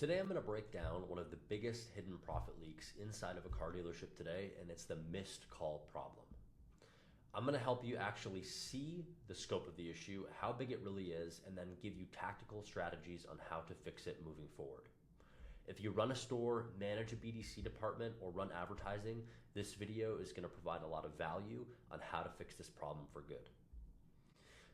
Today I'm going to break down one of the biggest hidden profit leaks inside of a car dealership today, and it's the missed call problem. I'm going to help you actually see the scope of the issue, how big it really is, and then give you tactical strategies on how to fix it moving forward. If you run a store, manage a BDC department, or run advertising, this video is going to provide a lot of value on how to fix this problem for good.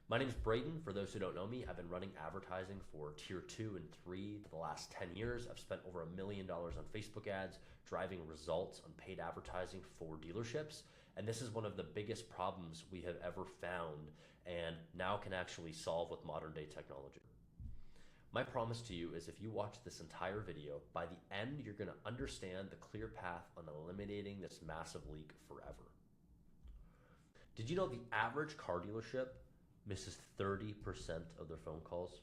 My name is Braden. For those who don't know me, I've been running advertising for tier 2 and 3 for the last 10 years. I've spent over $1 million on Facebook ads, driving results on paid advertising for dealerships. And this is one of the biggest problems we have ever found and now can actually solve with modern day technology. My promise to you is if you watch this entire video, by the end, you're going to understand the clear path on eliminating this massive leak forever. Did you know the average car dealership misses 30% of their phone calls?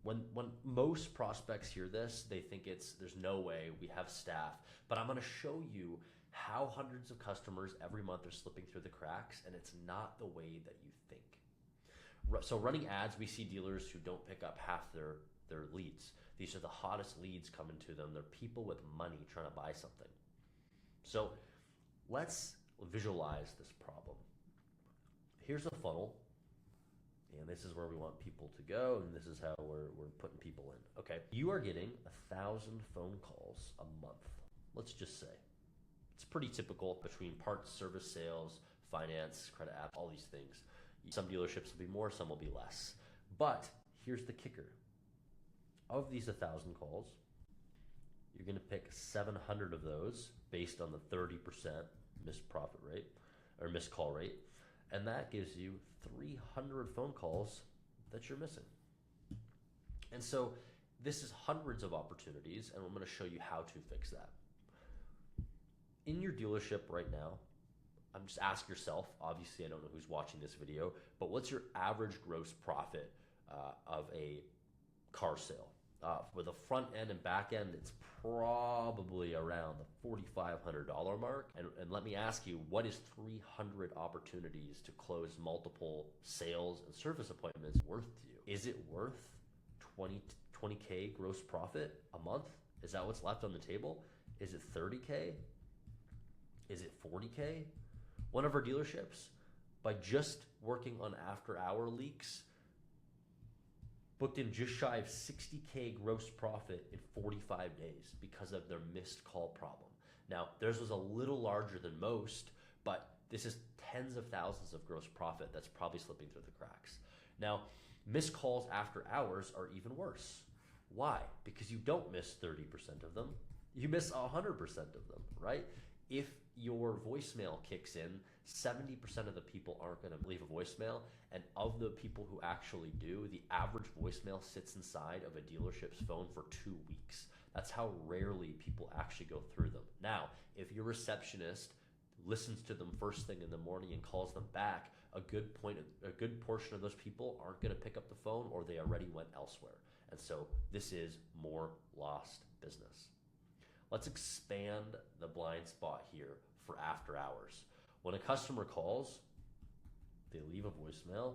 When most prospects hear this, they think there's no way, we have staff. But I'm going to show you how hundreds of customers every month are slipping through the cracks, and it's not the way that you think. So running ads, we see dealers who don't pick up half their leads. These are the hottest leads coming to them. They're people with money trying to buy something. So let's visualize this problem. Here's a funnel, and this is where we want people to go, and this is how we're putting people in. Okay, you are getting 1,000 phone calls a month. Let's just say it's pretty typical between parts, service, sales, finance, credit app, all these things. Some dealerships will be more, some will be less. But here's the kicker. Of these 1,000 calls, you're going to pick 700 of those based on the 30% missed profit rate or missed call rate. And that gives you 300 phone calls that you're missing. And so this is hundreds of opportunities, and I'm going to show you how to fix that. In your dealership right now, just ask yourself, obviously I don't know who's watching this video, but what's your average gross profit of a car sale? For the front end and back end, it's probably around the $4,500 mark. And let me ask you, what is 300 opportunities to close multiple sales and service appointments worth to you? Is it worth 20K gross profit a month? Is that what's left on the table? Is it 30K? Is it 40K? One of our dealerships, by just working on after-hour leaks, booked in just shy of 60K gross profit in 45 days because of their missed call problem. Now, theirs was a little larger than most, but this is tens of thousands of gross profit that's probably slipping through the cracks. Now, missed calls after hours are even worse. Why? Because you don't miss 30% of them, you miss 100% of them, right? If your voicemail kicks in, 70% of the people aren't going to leave a voicemail, and of the people who actually do, the average voicemail sits inside of a dealership's phone for 2 weeks. That's how rarely people actually go through them. Now, if your receptionist listens to them first thing in the morning and calls them back, a good portion of those people aren't going to pick up the phone, or they already went elsewhere. And so this is more lost business. Let's expand the blind spot here for after hours. When a customer calls, they leave a voicemail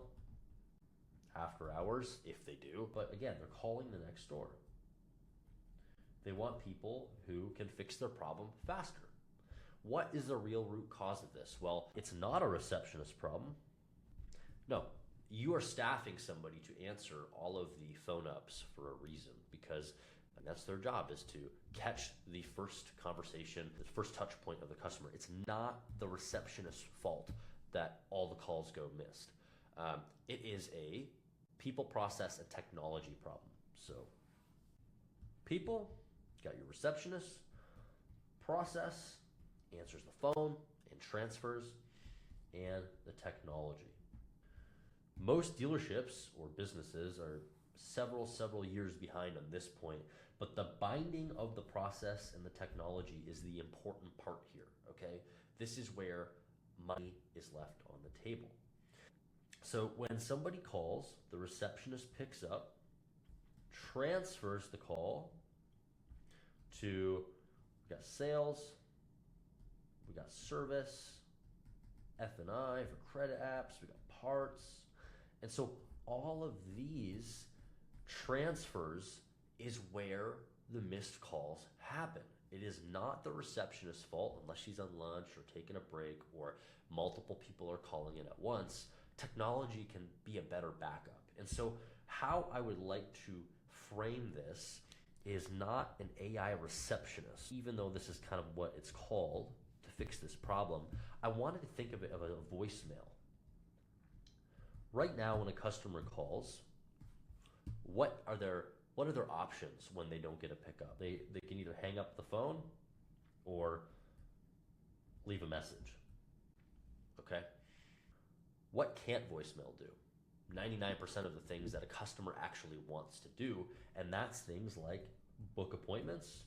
after hours, if they do, but again, they're calling the next door. They want people who can fix their problem faster. What is the real root cause of this? Well, it's not a receptionist problem. No, you are staffing somebody to answer all of the phone ups for a reason, because that's their job, is to catch the first conversation, the first touch point of the customer. It's not the receptionist's fault that all the calls go missed. It is a people, process, and technology problem. So people, got your receptionist, process, answers the phone and transfers, and the technology. Most dealerships or businesses are several years behind on this point, but the binding of the process and the technology is the important part here, okay? This is where money is left on the table. So when somebody calls, the receptionist picks up, transfers the call to, we got sales, we got service, F&I for credit apps, we got parts. And so all of these transfers is where the missed calls happen. It is not the receptionist's fault unless she's on lunch or taking a break or multiple people are calling in at once. Technology can be a better backup. And so how I would like to frame this is not an AI receptionist, even though this is kind of what it's called to fix this problem. I wanted to think of it as a voicemail. Right now, when a customer calls, what are their options when they don't get a pickup? They can either hang up the phone or leave a message. Okay? What can't voicemail do? 99% of the things that a customer actually wants to do, and that's things like book appointments.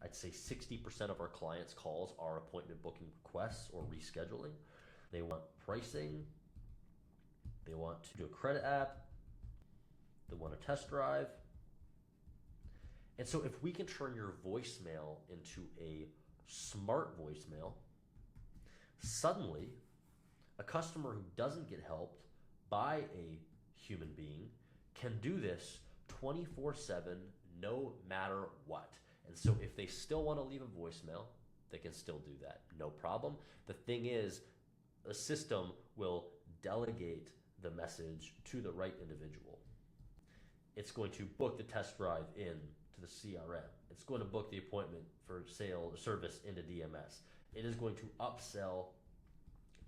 I'd say 60% of our clients' calls are appointment booking requests or rescheduling. They want pricing. They want to do a credit app. They want a test drive. And so if we can turn your voicemail into a smart voicemail, suddenly a customer who doesn't get helped by a human being can do this 24/7, no matter what. And so if they still want to leave a voicemail, they can still do that, no problem. The thing is, the system will delegate the message to the right individual. It's going to book the test drive in to the CRM. It's going to book the appointment for sale or service into DMS. It is going to upsell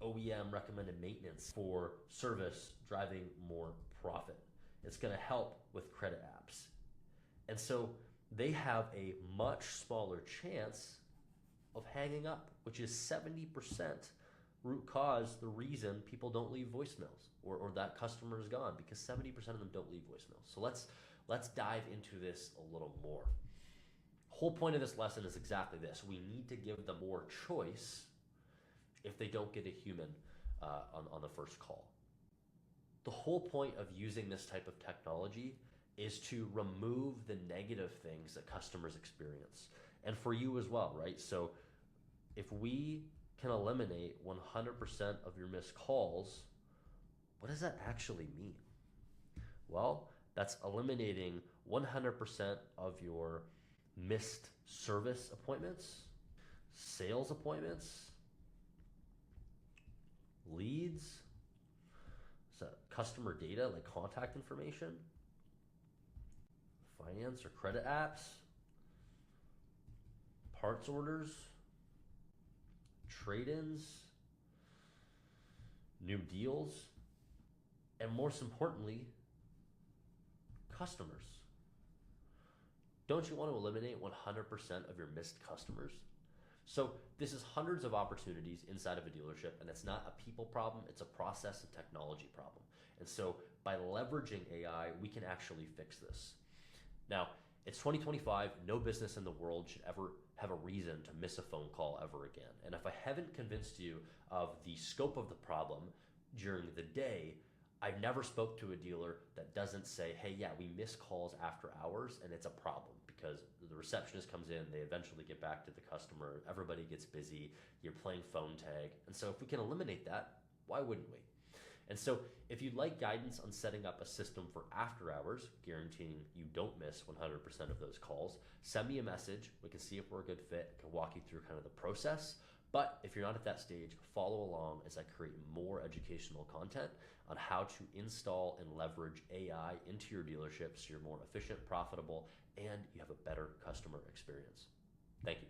OEM recommended maintenance for service, driving more profit. It's going to help with credit apps. And so they have a much smaller chance of hanging up, which is 70% root cause, the reason people don't leave voicemails or that customer is gone, because 70% of them don't leave voicemails. So let's dive into this a little more. Whole point of this lesson is exactly this. We need to give them more choice if they don't get a human on the first call. The whole point of using this type of technology is to remove the negative things that customers experience. And for you as well, right? So if we can eliminate 100% of your missed calls, what does that actually mean? Well, that's eliminating 100% of your missed service appointments, sales appointments, leads, so customer data like contact information, finance or credit apps, parts orders, trade-ins, new deals, and most importantly, customers. Don't you want to eliminate 100% of your missed customers? So this is hundreds of opportunities inside of a dealership, and it's not a people problem, it's a process and technology problem. And so by leveraging AI, we can actually fix this. Now, it's 2025, no business in the world should ever have a reason to miss a phone call ever again. And if I haven't convinced you of the scope of the problem during the day, I never spoke to a dealer that doesn't say, hey, yeah, we miss calls after hours and it's a problem because the receptionist comes in, they eventually get back to the customer, everybody gets busy, you're playing phone tag. And so if we can eliminate that, why wouldn't we? And so if you'd like guidance on setting up a system for after hours, guaranteeing you don't miss 100% of those calls, send me a message. We can see if we're a good fit, can walk you through kind of the process. But if you're not at that stage, follow along as I create more educational content on how to install and leverage AI into your dealership so you're more efficient, profitable, and you have a better customer experience. Thank you.